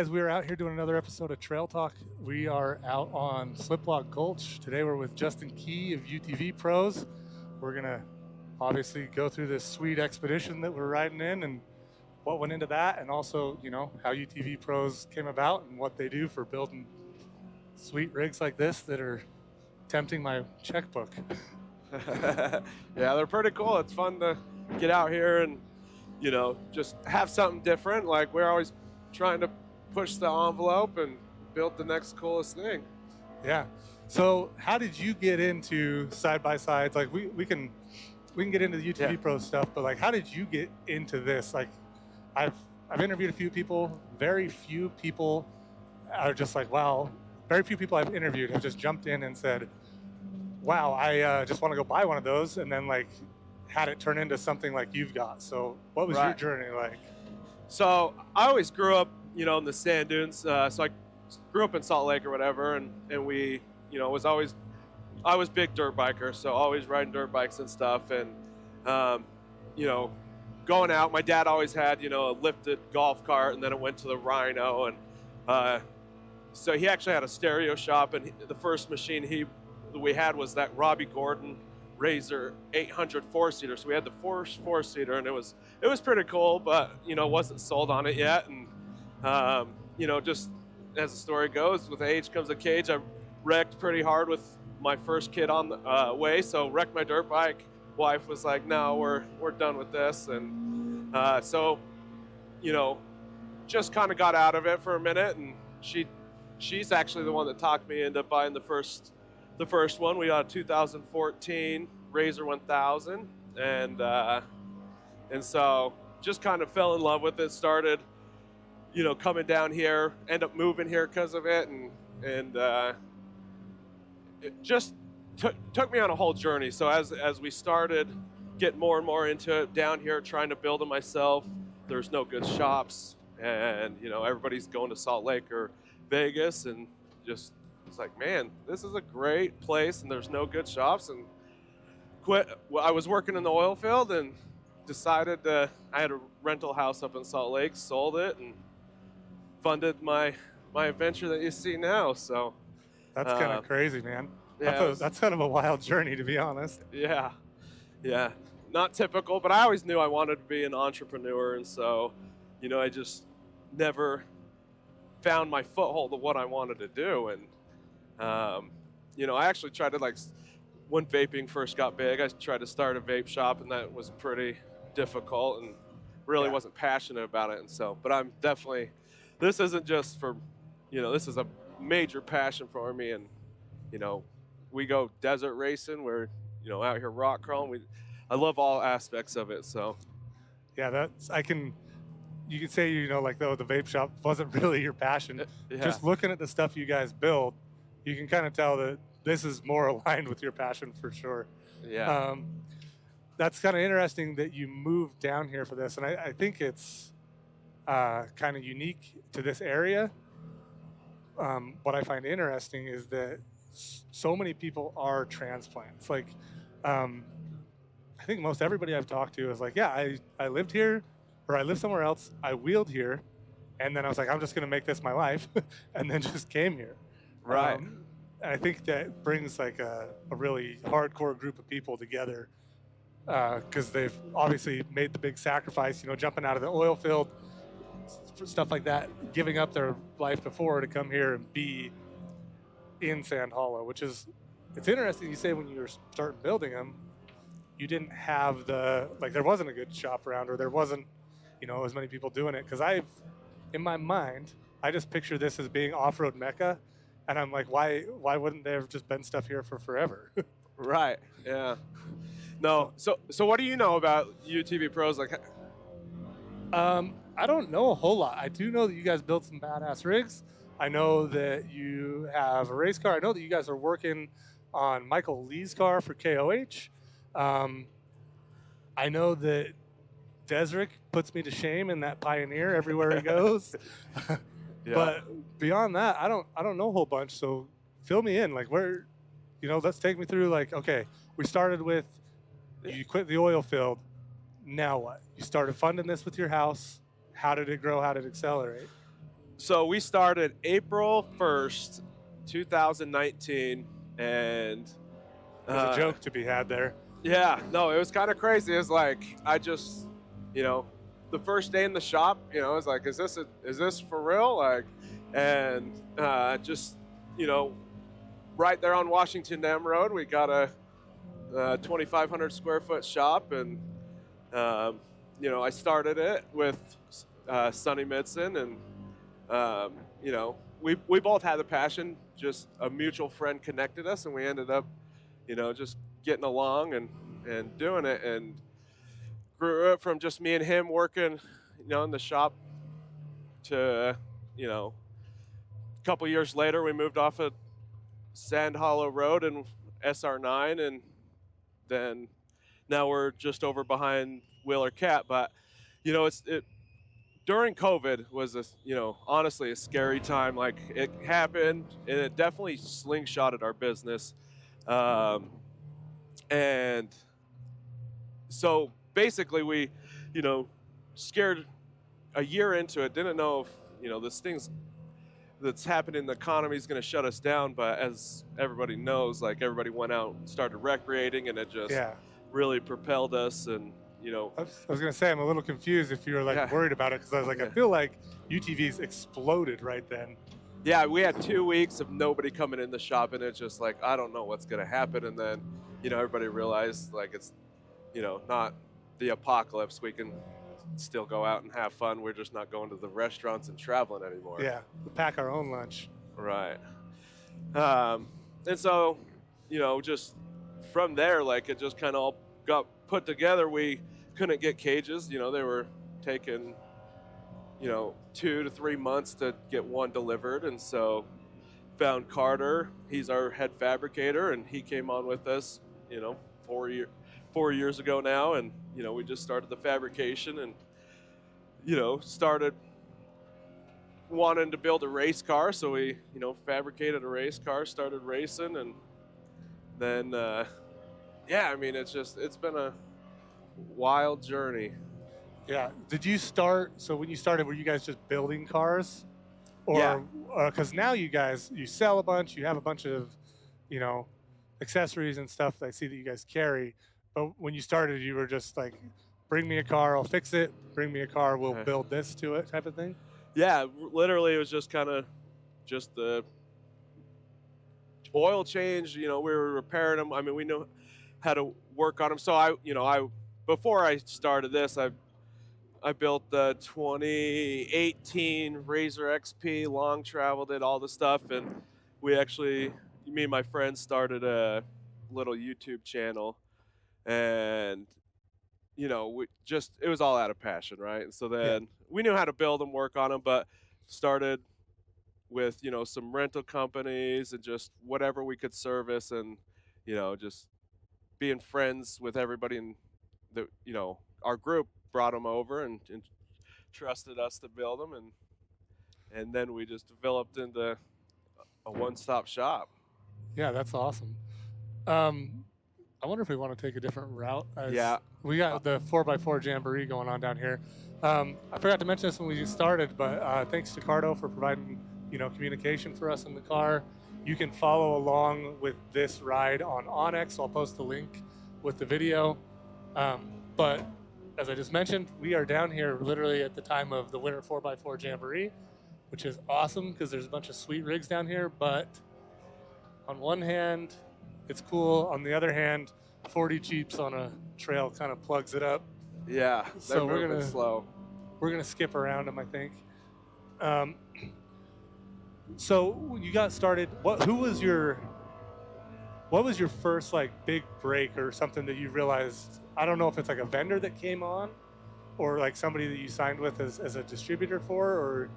As we are out here doing another episode of Trail Talk, we are out on Sliplock Gulch. Today we're with Justin Kee of UTVPros. We're going to obviously go through this sweet expedition that we're riding in and what went into that, and also, how UTVPros came about and what they do for building sweet rigs like this that are tempting my checkbook. Yeah, they're pretty cool. It's fun to get out here and, just have something different. Like, we're always trying to push the envelope and build the next coolest thing. Yeah. So how did you get into side-by-sides? Like, we can get into the UTV Pro stuff, but like, how did you get into this? Like, I've interviewed a few people. Very few people are just like, wow. Very few people I've interviewed have just jumped in and said, wow, I just want to go buy one of those, and then like had it turn into something like you've got. So what was your journey like? So I always grew up, in the sand dunes. So I grew up in Salt Lake or whatever, and we, I was big dirt biker, so always riding dirt bikes and stuff. And, going out, my dad always had, a lifted golf cart, and then it went to the Rhino. And so he actually had a stereo shop, and the first machine we had was that Robbie Gordon Razor 800 four-seater. So we had the four-seater, and it was pretty cool, but wasn't sold on it yet. And just as the story goes, with age comes a cage. I wrecked pretty hard with my first kid on the way, so wrecked my dirt bike. Wife was like, "No, we're done with this," and so just kind of got out of it for a minute, and she's actually the one that talked me into buying the first one. We got a 2014 Razor 1000, and so just kind of fell in love with it. Started, coming down here, end up moving here because of it, and it just took me on a whole journey. So as we started getting more and more into it down here, trying to build it myself, there's no good shops, and everybody's going to Salt Lake or Vegas, and just it's like, man, this is a great place, and there's no good shops, and quit. Well, I was working in the oil field and decided I had a rental house up in Salt Lake, sold it, and funded my adventure that you see now. So that's kind of crazy, man. Yeah, that's kind of a wild journey, to be honest. Yeah, not typical, but I always knew I wanted to be an entrepreneur, and so I just never found my foothold of what I wanted to do. And I actually tried to, when vaping first got big, I tried to start a vape shop, and that was pretty difficult, and really wasn't passionate about it. And so, but I'm definitely, this isn't just for, this is a major passion for me. And, we go desert racing, we're, out here rock crawling. I love all aspects of it. So, yeah, you could say, the vape shop wasn't really your passion. Yeah. Just looking at the stuff you guys build, you can kind of tell that this is more aligned with your passion for sure. Yeah. That's kind of interesting that you moved down here for this. And I think it's kind of unique to this area. What I find interesting is that so many people are transplants. Like, I think most everybody I've talked to is like, yeah, I lived here, or I lived somewhere else, I wheeled here, and then I was like, I'm just going to make this my life, and then just came here. Right. And I think that brings like a really hardcore group of people together, because they've obviously made the big sacrifice, jumping out of the oil field, stuff like that, giving up their life before to come here and be in Sand Hollow, it's interesting you say when you were starting building them, you didn't have there wasn't a good shop around, or there wasn't, as many people doing it. Because in my mind, I just picture this as being off-road mecca, and I'm like, why wouldn't there have just been stuff here for forever? Right. Yeah. No. So what do you know about UTVPros? Like, I don't know a whole lot. I do know that you guys build some badass rigs. I know that you have a race car. I know that you guys are working on Michael Lee's car for KOH. I know that Desrick puts me to shame in that Pioneer everywhere he goes. Yeah. But beyond that, I don't know a whole bunch. So fill me in. Like, where, let's take me through. Like, okay, we started with you quit the oil field. Now what? You started funding this with your house. How did it grow? How did it accelerate? So we started April 1st, 2019, and There's a joke to be had there. yeah, no, it was kind of crazy. It was like I just, you know, the first day in the shop, I was like, is this for real? Like, and just, you know, right there on Washington Dam Road, we got a 2,500 square foot shop, and I started it with Sonny Midson, and we both had the passion. Just a mutual friend connected us, and we ended up, just getting along and doing it, and grew up from just me and him working, in the shop to, a couple years later, we moved off of Sand Hollow Road and SR9, and then now we're just over behind Wheeler Cat. But, it during COVID was honestly a scary time. Like, it happened, and it definitely slingshotted our business. And so basically we, scared a year into it, didn't know if, this thing's that's happening in the economy is going to shut us down. But as everybody knows, like, everybody went out and started recreating, and it just really propelled us. And, I was going to say, I'm a little confused if you were like worried about it, because I was like, I feel like UTVs exploded right then. Yeah, we had 2 weeks of nobody coming in the shop, and it's just like, I don't know what's going to happen. And then, everybody realized, like, it's, not the apocalypse. We can still go out and have fun. We're just not going to the restaurants and traveling anymore. Yeah, we pack our own lunch. Right. And so, just from there, like, it just kind of all got put together. We couldn't get cages. They were taking, 2 to 3 months to get one delivered. And so found Carter. He's our head fabricator, and he came on with us, 4 years ago now. And, we just started the fabrication, and, started wanting to build a race car. So we, fabricated a race car, started racing, and then, it's been a wild journey. Yeah. Did you start, so when you started, were you guys just building cars? Or, because now you guys, you sell a bunch, you have a bunch of, accessories and stuff that I see that you guys carry. But when you started, you were just like, bring me a car, I'll fix it. Bring me a car, we'll build this to it, type of thing? Yeah, literally, it was just kind of just the oil change. We were repairing them. I mean, we knew how to work on them. So before I started this, I built the 2018 Razor XP, long travel, did all the stuff, and we actually, me and my friends, started a little YouTube channel, and it was all out of passion, right? And so then we knew how to build them, work on them, but started with some rental companies and just whatever we could service, and just being friends with everybody in the our group brought them over and trusted us to build them, and then we just developed into a one-stop shop. Yeah, that's awesome. I wonder if we want to take a different route. We got the 4x4 Jamboree going on down here. I forgot to mention this when we started, but thanks to Cardo for providing communication for us in the car. You can follow along with this ride on Onyx. I'll post the link with the video. But as I just mentioned, we are down here literally at the time of the Winter 4x4 Jamboree, which is awesome because there's a bunch of sweet rigs down here. But on one hand, it's cool. On the other hand, 40 Jeeps on a trail kind of plugs it up. Yeah, so we're gonna slow. We're gonna skip around them, I think. So you got started. What was your first like big break or something that you realized? I don't know if it's like a vendor that came on, or like somebody that you signed with as a distributor for, or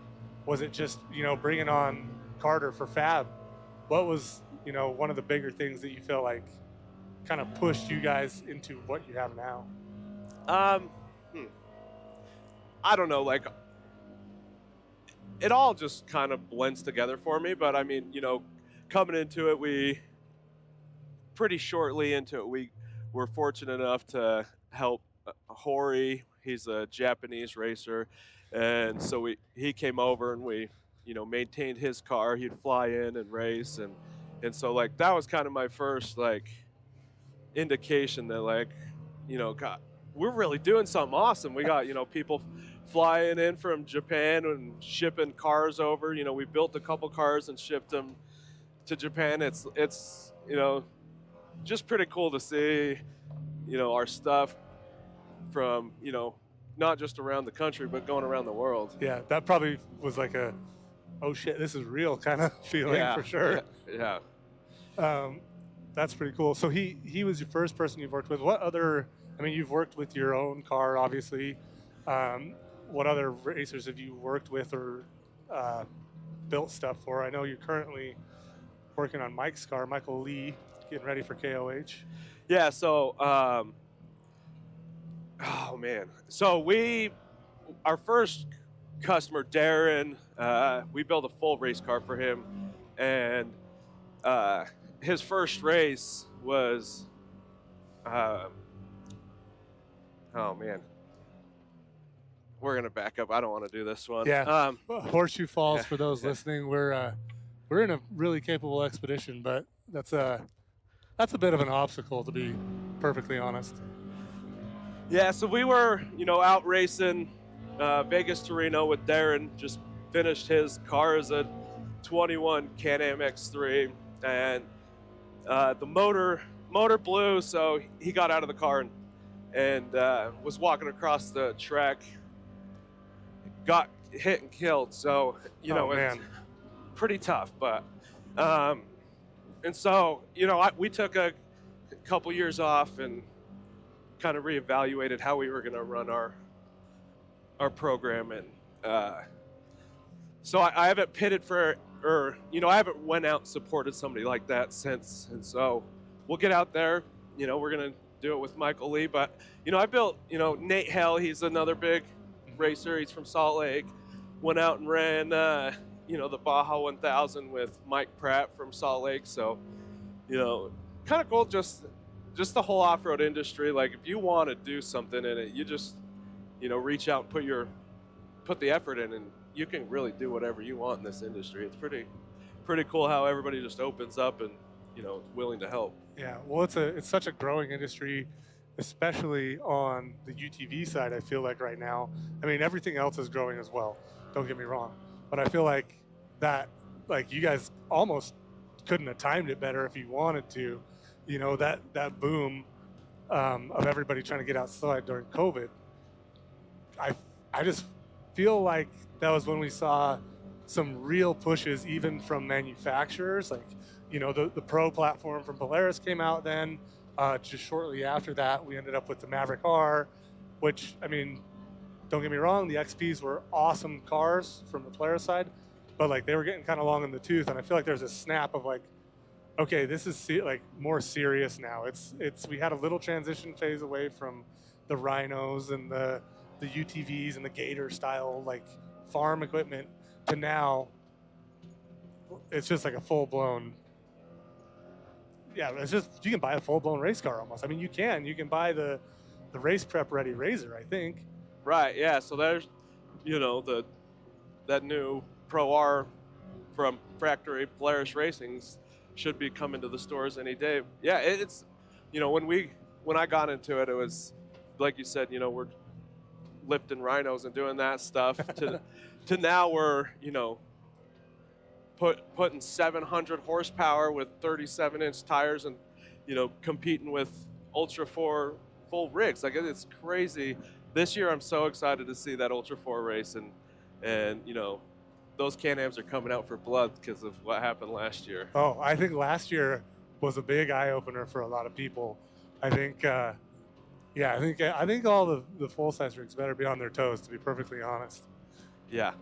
was it just bringing on Carter for fab? What was one of the bigger things that you feel like kind of pushed you guys into what you have now? I don't know, like, it all just kind of blends together for me. But I mean, coming into it, pretty shortly into it, we were fortunate enough to help Hori. He's a Japanese racer, and so he came over, and we maintained his car. He'd fly in and race, and so like that was kind of my first like indication that like, God, we're really doing something awesome. We got people flying in from Japan and shipping cars over. We built a couple cars and shipped them to Japan. It's just pretty cool to see our stuff from not just around the country but going around the world. Yeah, that probably was like a, oh shit, this is real kind of feeling for sure. Yeah. That's pretty cool. So he was your first person you've worked with. What other, I mean, you've worked with your own car, obviously. What other racers have you worked with or built stuff for? I know you're currently working on Mike's car, Michael Lee, getting ready for KOH. Yeah, so, oh man. So our first customer, Darren, we built a full race car for him, and his first race was, oh man, we're gonna back up. I don't want to do this one. Yeah, Horseshoe Falls, for those listening, we're in a really capable expedition, but that's a bit of an obstacle, to be perfectly honest. Yeah, so we were out racing Vegas to Reno with Darren. Just finished his car as a 21 Can-Am X3, and the motor blew, so he got out of the car and was walking across the track, got hit and killed. So it's pretty tough, but and so we took a couple years off and kind of reevaluated how we were going to run our program, and so I haven't pitted for, or I haven't went out and supported somebody like that since, and so we'll get out there. We're gonna do it with Michael Lee, but I built Nate Hell. He's another big racer. He's from Salt Lake. Went out and ran the Baja 1000 with Mike Pratt from Salt Lake. So kind of cool. Just the whole off-road industry. Like, if you want to do something in it, you just reach out and put the effort in, and you can really do whatever you want in this industry. It's pretty cool how everybody just opens up and is willing to help. Yeah, well, it's such a growing industry, especially on the UTV side. I feel like right now, I mean, everything else is growing as well, don't get me wrong, but I feel like that, like, you guys almost couldn't have timed it better if you wanted to. That boom of everybody trying to get outside during COVID, I just feel like that was when we saw some real pushes, even from manufacturers. Like, the Pro platform from Polaris came out then. Just shortly after that, we ended up with the Maverick R, which, I mean, don't get me wrong, the XPs were awesome cars from the Polaris side, but like they were getting kind of long in the tooth, and I feel like there's a snap of like, okay, this is like more serious now. It's we had a little transition phase away from the Rhinos and the UTVs and the Gator style like farm equipment to now it's just like a full blown. Yeah, it's just, you can buy a full blown race car almost. I mean, you can buy the race prep ready Razor, I think. Right. Yeah. So there's that new Pro R from factory Polaris Racing's should be coming to the stores any day. Yeah, it's when I got into it, it was like you said, we're lifting Rhinos and doing that stuff to now we're putting 700 horsepower with 37-inch tires and competing with Ultra 4 full rigs. Like, it's crazy. This year I'm so excited to see that Ultra 4 race, and those Can-Ams are coming out for blood because of what happened last year. Oh, I think last year was a big eye-opener for a lot of people. I think I think all the full-size rigs better be on their toes, to be perfectly honest. Yeah.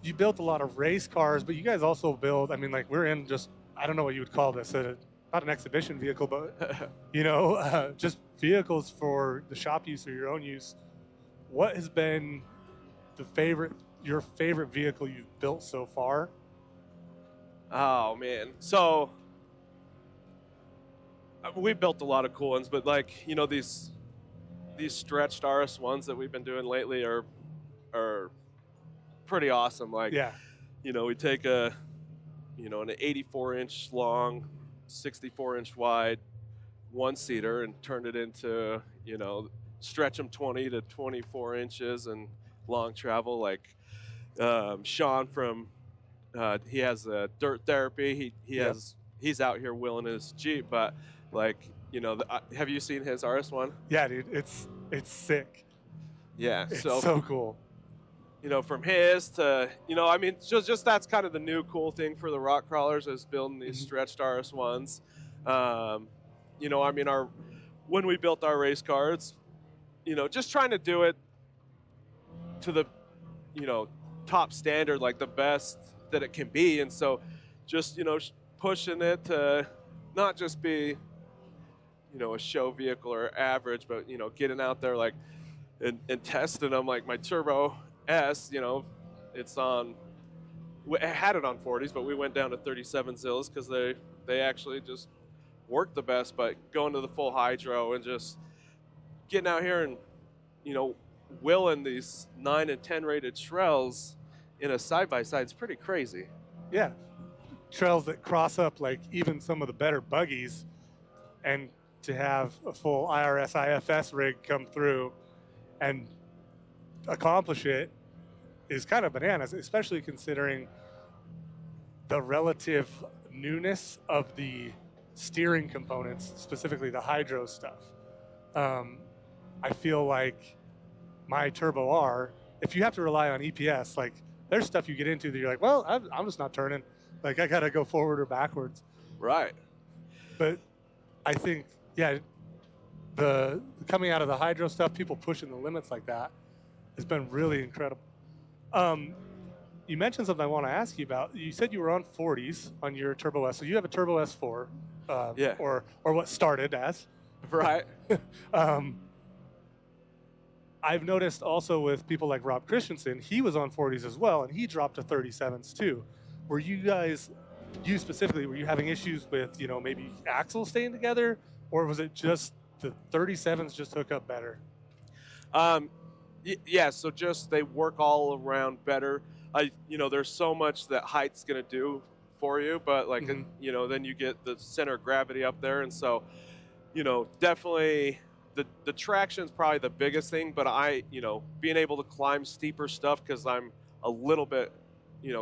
You built a lot of race cars, but you guys also build, I mean, like, we're in just, I don't know what you would call this, not an exhibition vehicle, but, just vehicles for the shop use or your own use. What has been your favorite vehicle you've built so far? Oh, man. So we built a lot of cool ones, but like, these stretched RS1s that we've been doing lately are pretty awesome. Like, Yeah. we take an 84-inch long, 64-inch wide one-seater and turn it into, stretch them 20 to 24 inches and long travel. Like Sean from, he has a dirt therapy. He's out here wheeling his Jeep, but like, have you seen his RS1? Yeah, dude, it's sick. Yeah, It's so cool. from his to, just that's kind of the new cool thing for the rock crawlers is building these stretched RS1s. When we built our race cars, just trying to do it to the, top standard, like the best that it can be. And so just, pushing it to not just be, a show vehicle or average, but, getting out there like and testing them. Like my Turbo S, it's on, I had it on 40s, but we went down to 37 zills because they actually just work the best. But going to the full hydro and just getting out here and, willing these 9 and 10 rated Shrells in a side-by-side is pretty crazy. Yeah. Trails that cross up like even some of the better buggies, and to have a full IRS IFS rig come through and accomplish it is kind of bananas, especially considering the relative newness of the steering components, specifically the hydro stuff. I feel like my Turbo R, if you have to rely on EPS, like there's stuff you get into that you're like, well, I'm just not turning. Like I got to go forward or backwards. Right. But I think, yeah, the coming out of the hydro stuff, people pushing the limits like that has been really incredible. You mentioned something I want to ask you about. You said you were on 40s on your Turbo S. So you have a Turbo S4, yeah, or what started as. Right. I've noticed also with people like Rob Christensen, he was on 40s as well, and he dropped to 37s too. Were you guys, you specifically, were you having issues with, maybe axles staying together, or was it just the 37s just hook up better? Yeah, so just they work all around better. There's so much that height's gonna do for you, but like, then you get the center of gravity up there, and so, definitely the traction's probably the biggest thing. But being able to climb steeper stuff because I'm a little bit,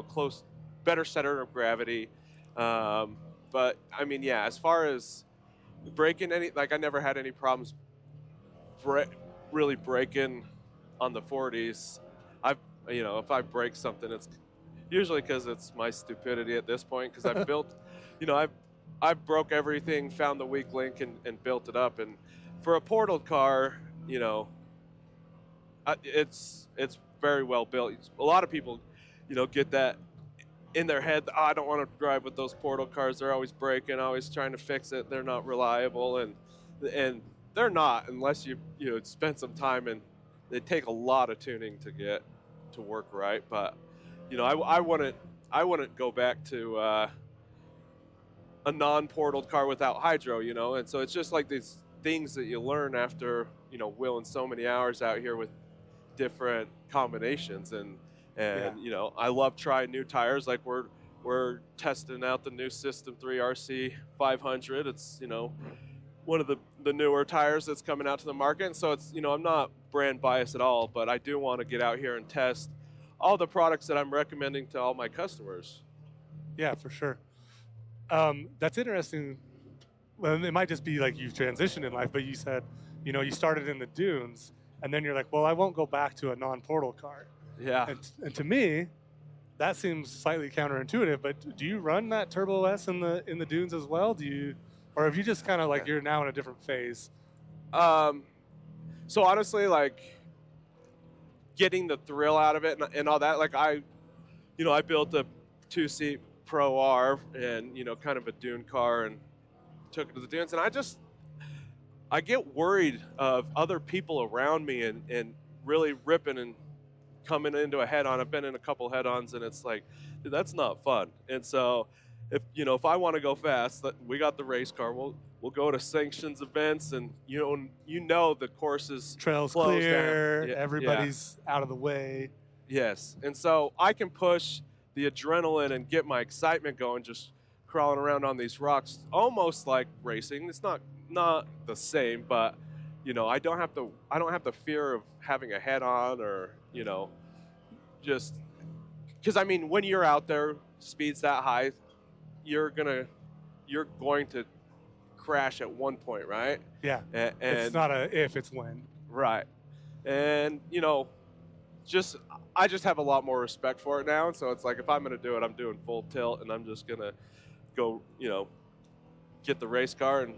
close, better center of gravity. But I mean, yeah, as far as breaking I never had any problems really breaking on the 40s. If I break something, it's usually because it's my stupidity at this point, because I've built, I've broke everything, found the weak link and built it up. And for a portaled car, it's very well built. A lot of people, get that in their head, I don't want to drive with those portal cars. They're always breaking, always trying to fix it. They're not reliable, and they're not unless you spend some time, and they take a lot of tuning to get to work right. But I wouldn't go back to a non-portaled car without hydro, and so it's just like these things that you learn after wheeling so many hours out here with different combinations. And yeah. I love trying new tires. Like we're testing out the new System 3 RC 500. It's one of the newer tires that's coming out to the market. And so it's I'm not brand biased at all, but I do want to get out here and test all the products that I'm recommending to all my customers. Yeah, for sure. That's interesting. Well, it might just be like you've transitioned in life, but you said you started in the dunes, and then you're like, well, I won't go back to a non-portal car. Yeah. And to me, that seems slightly counterintuitive. But do you run that Turbo S in the dunes as well? Or have you just kind of like you're now in a different phase? So honestly, like getting the thrill out of it and all that, like I built a 2-seat Pro R and kind of a dune car and took it to the dunes, and I get worried of other people around me and really ripping and coming into a head-on. I've been in a couple head-ons, and it's like, dude, that's not fun. And so if I want to go fast, we got the race car. We'll go to sanctions events, and the course is trails closed clear, down. everybody's out of the way. Yes. And so I can push the adrenaline and get my excitement going just crawling around on these rocks, almost like racing. It's not the same, but I don't have the fear of having a head on or, just because I mean when you're out there speeds that high, you're going to crash at one point, right? Yeah. And It's not a if, it's when. right. And I just have a lot more respect for it now, and so it's like if I'm going to do it, I'm doing full tilt, and I'm just going to go, get the race car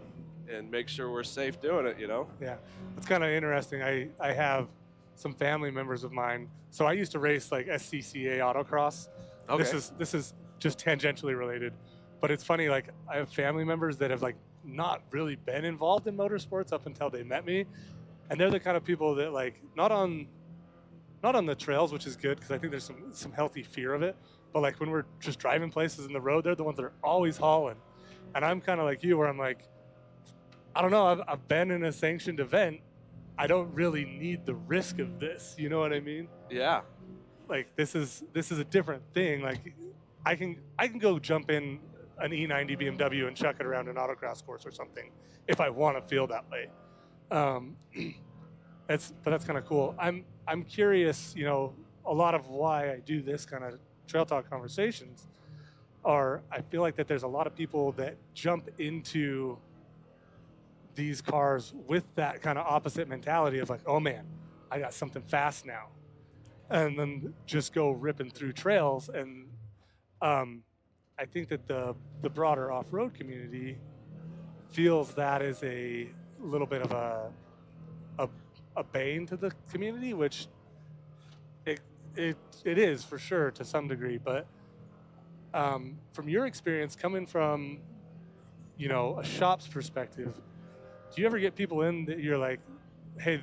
and make sure we're safe doing it, Yeah, it's kind of interesting. I have some family members of mine. So I used to race like SCCA autocross. Okay. This is just tangentially related, but it's funny. Like I have family members that have like not really been involved in motorsports up until they met me, and they're the kind of people that like not on the trails, which is good because I think there's some healthy fear of it. But like when we're just driving places in the road, they're the ones that are always hauling, and I'm kind of like you, where I'm like, I don't know. I've been in a sanctioned event. I don't really need the risk of this. You know what I mean? Yeah. Like this is a different thing. Like I can go jump in an E90 BMW and chuck it around an autocross course or something if I want to feel that way. That's kind of cool. I'm curious. A lot of why I do this kind of trail talk conversations are I feel like that there's a lot of people that jump into these cars with that kind of opposite mentality of like, oh man, I got something fast now, and then just go ripping through trails. And I think that the broader off-road community feels that is a little bit of a bane to the community, which it is for sure to some degree. But from your experience coming from a shop's perspective, do you ever get people in that you're like, hey,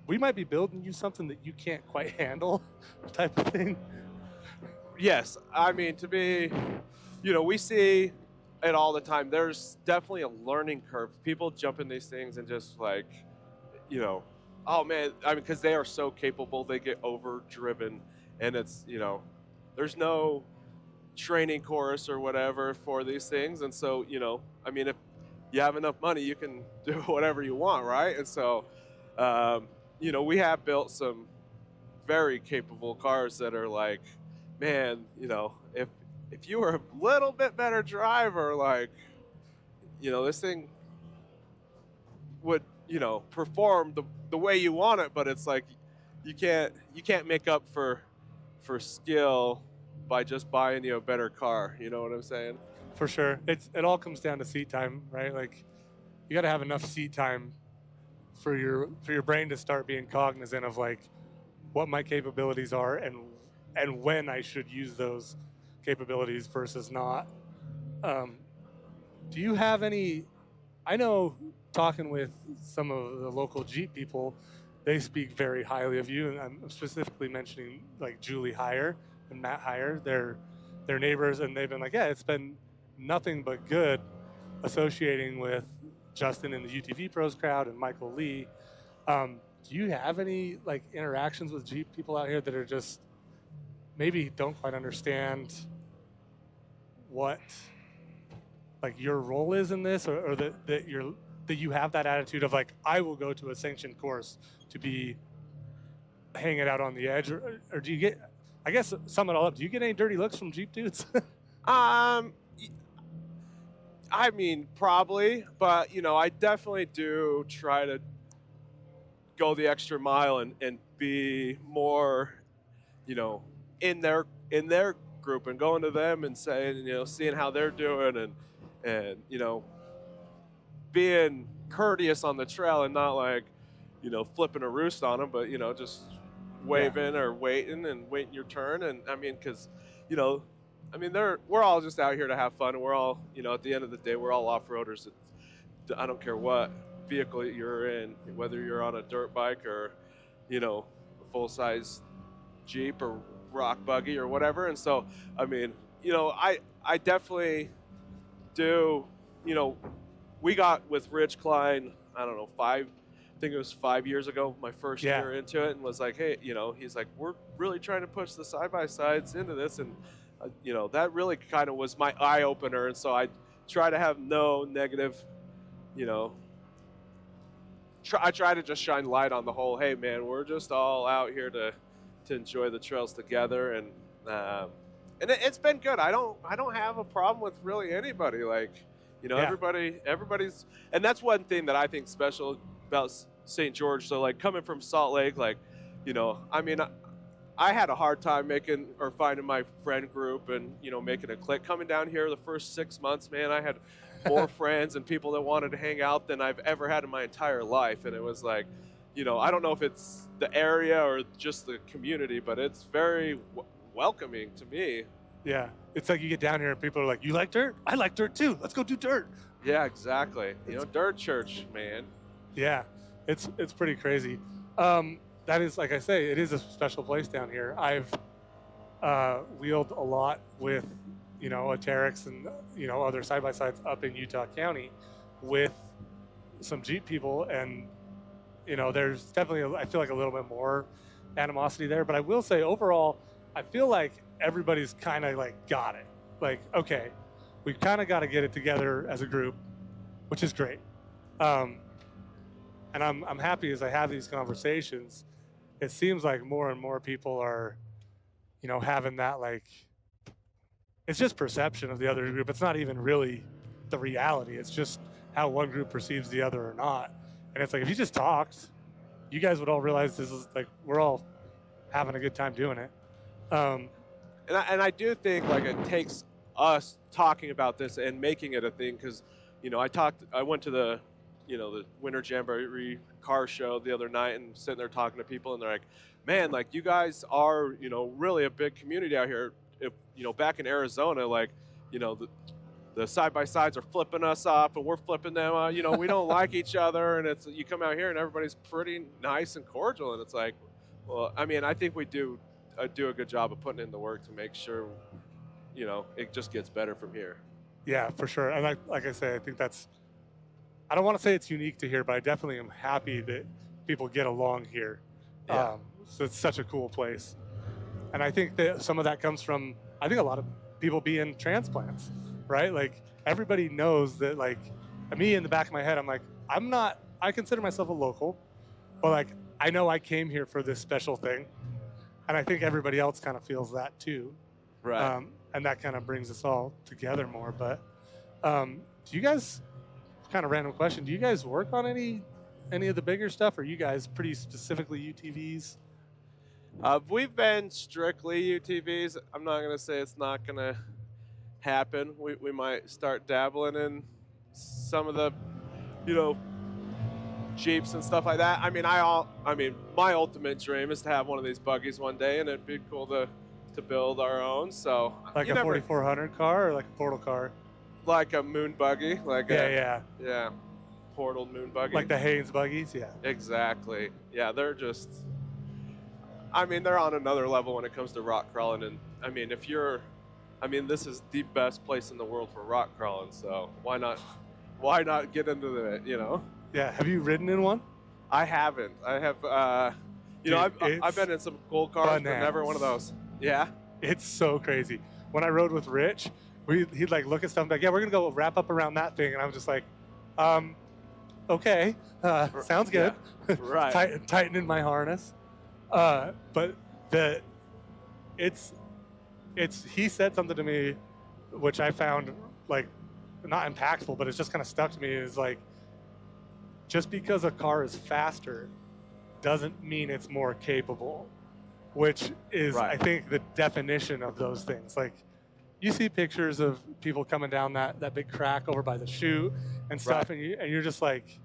we might be building you something that you can't quite handle type of thing? Yes. I mean, we see it all the time. There's definitely a learning curve. People jump in these things and just like, oh man, I mean, because they are so capable, they get overdriven, and it's, there's no training course or whatever for these things. And so, I mean, if you have enough money, you can do whatever you want, right? And so, we have built some very capable cars that are like, man, if you were a little bit better driver, like, this thing would, perform the way you want it, but it's like you can't make up for skill by just buying you a better car. You know what I'm saying? For sure. It all comes down to seat time, right? Like you got to have enough seat time for your brain to start being cognizant of like what my capabilities are and when I should use those capabilities versus not. Do you have any? I know talking with some of the local Jeep people, they speak very highly of you, and I'm specifically mentioning like Julie Heyer and Matt Heyer. They're neighbors, and they've been like, yeah, it's been nothing but good associating with Justin and the UTVPros crowd and Michael Lee. Do you have any like interactions with Jeep people out here that are just maybe don't quite understand what like your role is in this, or that you have that attitude of like, I will go to a sanctioned course to be hanging out on the edge, or do you get, I guess sum it all up, do you get any dirty looks from Jeep dudes? I mean, probably, but I definitely do try to go the extra mile and be more, in their group and going to them and saying, seeing how they're doing and being courteous on the trail and not like, flipping a roost on them, but just waving or waiting your turn. And I mean, because we're all just out here to have fun, and we're all, at the end of the day, we're all off-roaders. I don't care what vehicle you're in, whether you're on a dirt bike or, a full-size Jeep or rock buggy or whatever. And so, I mean, I definitely do, we got with Rich Klein, I don't know, I think it was 5 years ago, my first Yeah. year into it, and was like, hey, he's like, we're really trying to push the side-by-sides into this. And, that really kind of was my eye-opener. And so I try to have no negative, I try to just shine light on the whole, hey, man, we're just all out here to enjoy the trails together. And it's been good. I don't have a problem with really anybody. Like, Yeah. everybody's, and that's one thing that I think special about St. George. So like coming from Salt Lake, like, I had a hard time finding my friend group and, making a click. Coming down here the first 6 months, man, I had more friends and people that wanted to hang out than I've ever had in my entire life. And it was like, I don't know if it's the area or just the community, but it's very welcoming to me. Yeah. It's like you get down here and people are like, you like dirt? I like dirt too. Let's go do dirt. Yeah, exactly. Dirt church, man. Yeah. It's pretty crazy. That is, like I say, it is a special place down here. I've wheeled a lot with, a Terex and, other side-by-sides up in Utah County with some Jeep people. And, there's definitely, I feel like a little bit more animosity there. But I will say overall, I feel like everybody's kind of like got it. Like, okay, we've kind of got to get it together as a group, which is great. And I'm happy as I have these conversations. It seems like more and more people are, having that, like, it's just perception of the other group. It's not even really the reality. It's just how one group perceives the other or not. And it's like, if you just talked, you guys would all realize this is like, we're all having a good time doing it. And I do think like it takes us talking about this and making it a thing. Cause I went to the Winter Jamboree car show the other night and sitting there talking to people, and they're like, man, like you guys are, really a big community out here. If, back in Arizona, like, the side-by-sides are flipping us off and we're flipping them out. We don't like each other. And you come out here and everybody's pretty nice and cordial. And it's like, well, I think we do a good job of putting in the work to make sure, it just gets better from here. Yeah, for sure. And like I say, I think I don't want to say it's unique to here, but I definitely am happy that people get along here. Yeah. So it's such a cool place. And I think that some of that comes from, I think a lot of people being transplants, right? Like everybody knows that, like me in the back of my head, I'm like, I consider myself a local, but like, I know I came here for this special thing. And I think everybody else kind of feels that too. Right. And that kind of brings us all together more. But do you guys, kind of random question, do you guys work on any of the bigger stuff, or are you guys pretty specifically UTVs? We've been strictly UTVs. I'm not going to say it's not going to happen. We might start dabbling in some of the, Jeeps and stuff like that. My ultimate dream is to have one of these buggies one day, and it'd be cool to build our own. So like a 4400 car, or like a portal car? Like a moon buggy, yeah, portal moon buggy, like the Haynes buggies. Yeah, exactly. Yeah, they're just, they're on another level when it comes to rock crawling. And this is the best place in the world for rock crawling. So why not get into it? Yeah. Have you ridden in one? I haven't. I have. Dude, I've been in some cool cars, but never one of those. Yeah. It's so crazy. When I rode with Rich, he'd like look at stuff and be like, yeah, we're gonna go wrap up around that thing, and I'm just like, okay, sounds good. Yeah, right. Tightening my harness. But he said something to me, which I found like not impactful, but it's just kind of stuck to me. Is like, just because a car is faster doesn't mean it's more capable, which is, right, I think, the definition of those things. Like, you see pictures of people coming down that big crack over by the chute and stuff, right, and you're just like,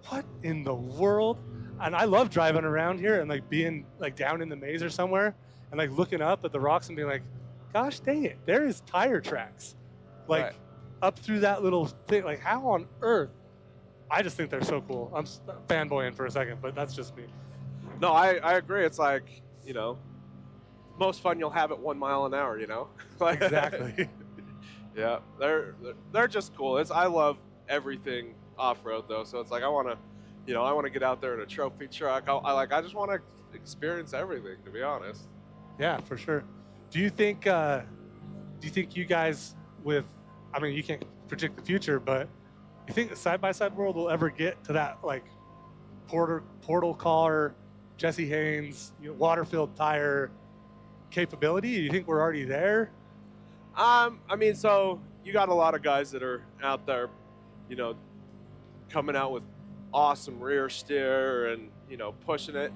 what in the world? And I love driving around here and like being like down in the maze or somewhere and like looking up at the rocks and being like, gosh dang it, there is tire tracks, like, right, up through that little thing. Like, how on earth? I just think they're so cool. I'm fanboying for a second, but that's just me. No, I agree. It's like, most fun you'll have at 1 mile an hour, like, exactly. Yeah, they're just cool. I love everything off-road though, so it's like I want to I want to get out there in a trophy truck. I just want to experience everything, to be honest. Yeah, for sure. Do you think you guys with, I mean, you can't predict the future, but you think the side-by-side world will ever get to that like portal car, Jesse Haynes, water-filled tire capability? Do you think we're already there? I mean, so you got a lot of guys that are out there, coming out with awesome rear steer and pushing it.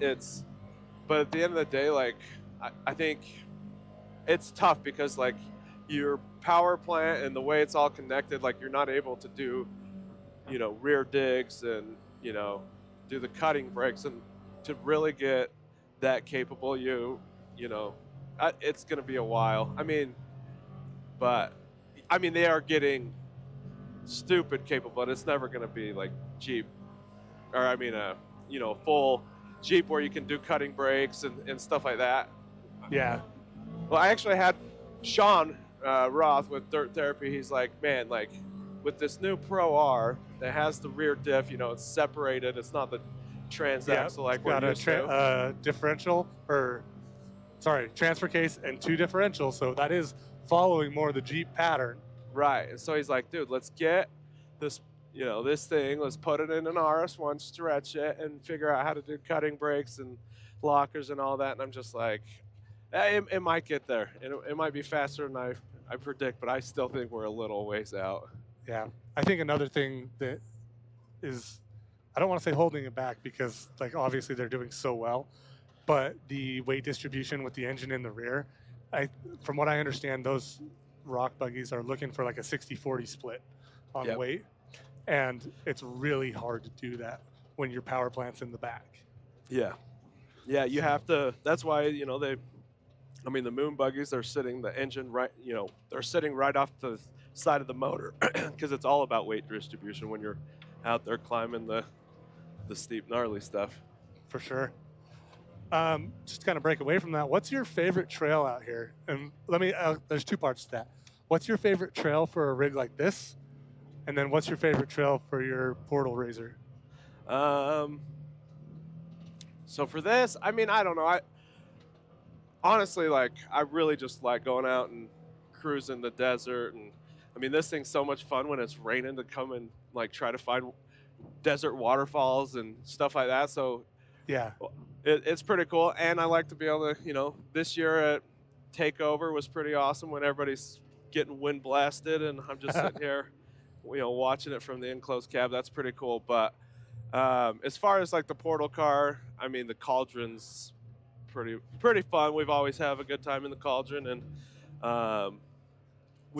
But at the end of the day, like I think it's tough because like your power plant and the way it's all connected, like you're not able to do rear digs and do the cutting brakes, and to really get that capable, it's going to be a while. But they are getting stupid capable, but it's never going to be like Jeep, or full Jeep where you can do cutting brakes and stuff like that. Yeah. Well, I actually had Sean Roth with Dirt Therapy. He's like, man, like with this new Pro R that has the rear diff, it's separated. It's not the transaxle like we're used to. Differential, transfer case and 2 differentials. So that is following more of the Jeep pattern. Right. And so he's like, dude, let's get this, this thing, let's put it in an RS1, stretch it, and figure out how to do cutting brakes and lockers and all that. And I'm just like, it might get there. It might be faster than I predict, but I still think we're a little ways out. Yeah. I think another thing that is, I don't want to say holding it back because, like, obviously they're doing so well, but the weight distribution with the engine in the rear, from what I understand, those rock buggies are looking for like a 60-40 split on weight, and it's really hard to do that when your power plant's in the back. Yeah, you have to. That's why the moon buggies, they're sitting the engine right. They're sitting right off the side of the motor because it's all about weight distribution when you're out there climbing the steep, gnarly stuff. For sure. Just to kind of break away from that, what's your favorite trail out here? And there's 2 parts to that. What's your favorite trail for a rig like this? And then what's your favorite trail for your portal razor? So for this, I don't know. I honestly, like, I really just like going out and cruising the desert. And this thing's so much fun when it's raining to come and like try to find desert waterfalls and stuff like that. So yeah, it's pretty cool. And I like to be able to, this year at Takeover was pretty awesome when everybody's getting wind blasted and I'm just sitting here, watching it from the enclosed cab. That's pretty cool. But as far as like the portal car, the Cauldron's pretty fun. We've always have a good time in the Cauldron, and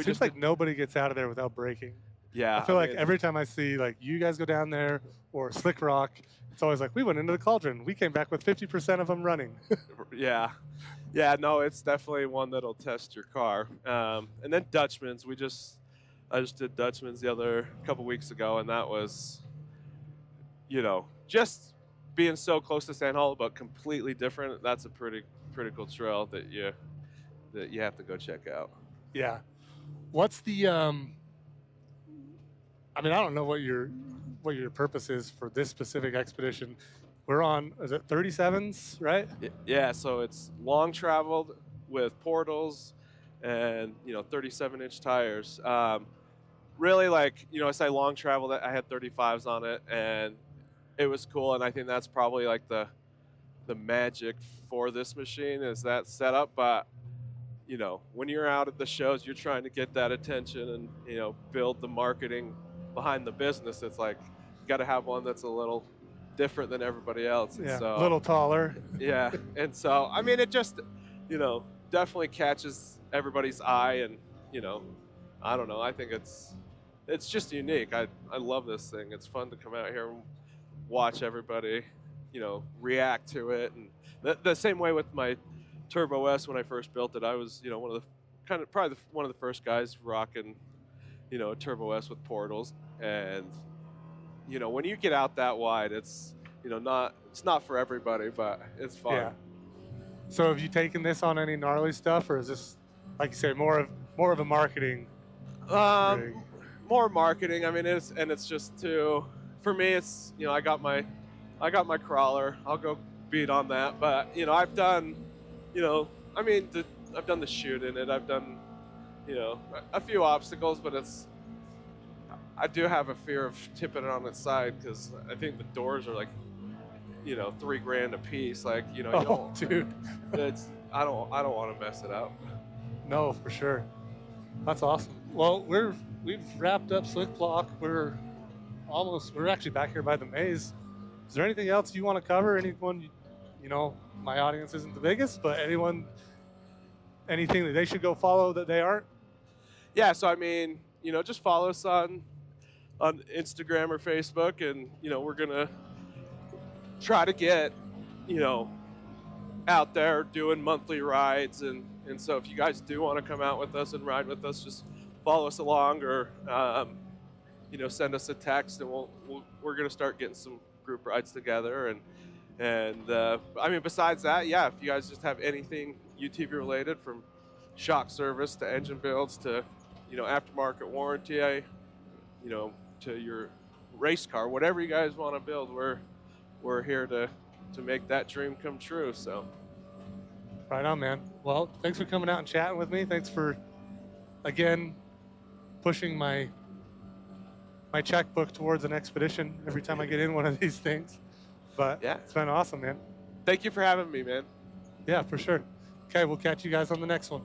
seems like nobody gets out of there without braking. Yeah, I feel like every time I see like you guys go down there or Slick Rock, it's always like, we went into the Cauldron, we came back with 50% of them running. Yeah, no, it's definitely one that'll test your car. And then Dutchman's, I just did Dutchman's the couple weeks ago, and that was, just being so close to Sand Hollow, but completely different. That's a pretty cool trail that you have to go check out. Yeah. What's the I don't know what your purpose is for this specific expedition. We're on, is it 37s, right? Yeah, so it's long traveled with portals and 37-inch tires. Really, like, I say long traveled, I had 35s on it, and it was cool. And I think that's probably like the magic for this machine is that setup. But when you're out at the shows, you're trying to get that attention and build the marketing behind the business. It's like you got to have one that's a little different than everybody else. And a little taller. Yeah, and so it just definitely catches everybody's eye, and I don't know. I think it's just unique. I love this thing. It's fun to come out here and watch everybody react to it, and the same way with my Turbo S when I first built it. I was probably one of the first guys rocking a Turbo S with portals, and when you get out that wide, it's not for everybody, but it's fun. Yeah. So have you taken this on any gnarly stuff, or is this, like you say, more of a marketing rig? More marketing. It's just for me, it's I got my I got my crawler. I'll go beat on that. But you know, I've done, you know, I mean, I've done the shoot in it. I've done, you know, a few obstacles, but I do have a fear of tipping it on its side because I think the doors are like, you know, $3,000 a piece. Like, you know, you Oh, don't, dude. I don't want to mess it up. No, for sure. That's awesome. Well, we've wrapped up Slick Block. We're actually back here by the maze. Is there anything else you want to cover? Anyone, you know, my audience isn't the biggest, but anything that they should go follow that they aren't? Yeah. So, I mean, you know, just follow us on Instagram or Facebook, and, you know, we're going to try to get, you know, out there doing monthly rides. And so if you guys do want to come out with us and ride with us, just follow us along, or, you know, send us a text, and we're going to start getting some group rides together. And I mean, besides that, yeah, if you guys just have anything UTV related, from shock service to engine builds to, you know, aftermarket warranty, you know, to your race car, whatever you guys want to build, we're here to make that dream come true. So Right on, man. Well, thanks for coming out and chatting with me. Thanks for, again, pushing my checkbook towards an expedition every time I get in one of these things. But yeah, it's been awesome, man. Thank you for having me, man. Yeah, for sure. Okay, we'll catch you guys on the next one.